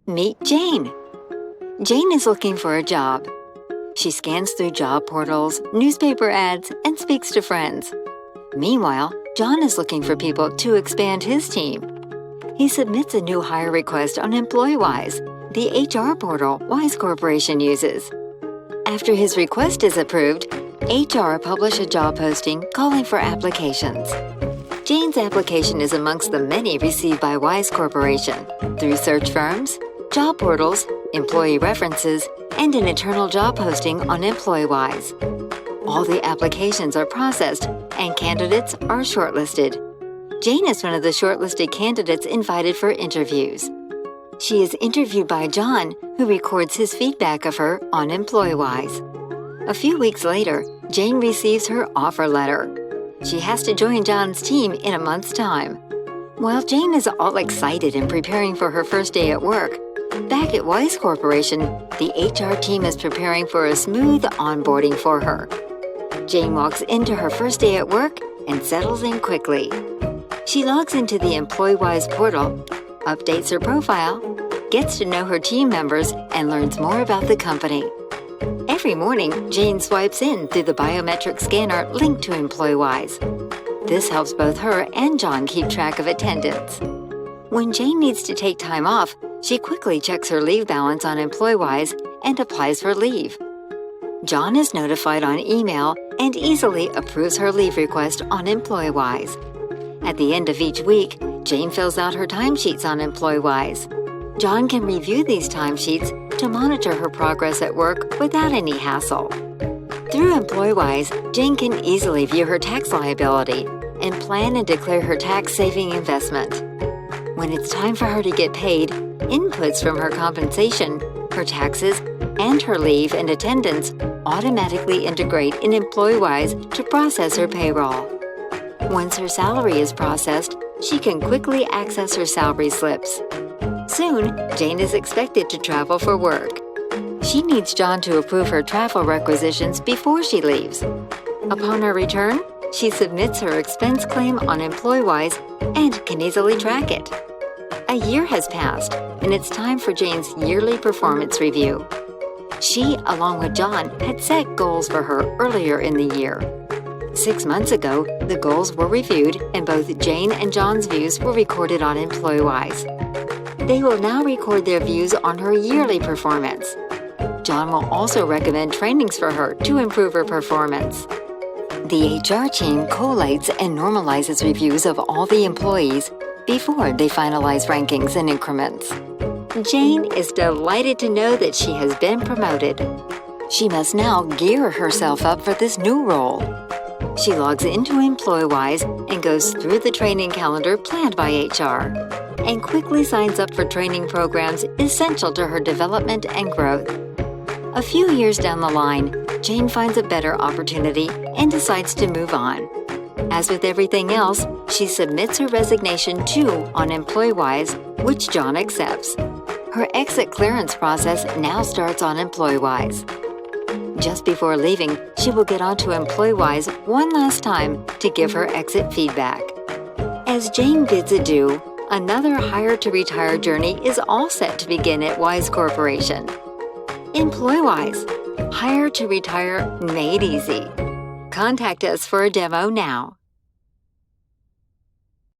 Meet Jane. Jane is looking for a job. She scans through job portals, newspaper ads, and speaks to friends. Meanwhile, John is looking for people to expand his team. He submits a new hire request on Employwise, the HR portal Wise Corporation uses. After his request is approved, HR publish a job posting calling for applications. Jane's application is amongst the many received by Wise Corporation through search firms, job portals, employee references, and an internal job posting on Employwise. All the applications are processed and candidates are shortlisted. Jane is one of the shortlisted candidates invited for interviews. She is interviewed by John, who records his feedback of her on Employwise. A few weeks later, Jane receives her offer letter. She has to join John's team in a month's time. While Jane is all excited and preparing for her first day at work, back at Wise Corporation, the HR team is preparing for a smooth onboarding for her. Jane walks into her first day at work and settles in quickly. She logs into the Employwise portal, updates her profile, gets to know her team members, and learns more about the company. Every morning, Jane swipes in through the biometric scanner linked to Employwise. This helps both her and John keep track of attendance. When Jane needs to take time off, she quickly checks her leave balance on Employwise and applies for leave. John is notified on email and easily approves her leave request on Employwise. At the end of each week, Jane fills out her timesheets on Employwise. John can review these timesheets to monitor her progress at work without any hassle. Through Employwise, Jane can easily view her tax liability and plan and declare her tax-saving investment. When it's time for her to get paid, inputs from her compensation, her taxes, and her leave and attendance automatically integrate in Employwise to process her payroll. Once her salary is processed, she can quickly access her salary slips. Soon, Jane is expected to travel for work. She needs John to approve her travel requisitions before she leaves. Upon her return, she submits her expense claim on Employwise and can easily track it. A year has passed, and it's time for Jane's yearly performance review. She, along with John, had set goals for her earlier in the year. 6 months ago, the goals were reviewed, and both Jane and John's views were recorded on Employwise. They will now record their views on her yearly performance. John will also recommend trainings for her to improve her performance. The HR team collates and normalizes reviews of all the employees before they finalize rankings and increments. Jane is delighted to know that she has been promoted. She must now gear herself up for this new role. She logs into Employwise and goes through the training calendar planned by HR, and quickly signs up for training programs essential to her development and growth. A few years down the line, Jane finds a better opportunity and decides to move on. As with everything else, she submits her resignation too on Employwise, which John accepts. Her exit clearance process now starts on Employwise. Just before leaving, she will get onto Employwise one last time to give her exit feedback. As Jane bids adieu, another Hire-to-Retire journey is all set to begin at Wise Corporation. Employwise, Hire-to-Retire made easy. Contact us for a demo now.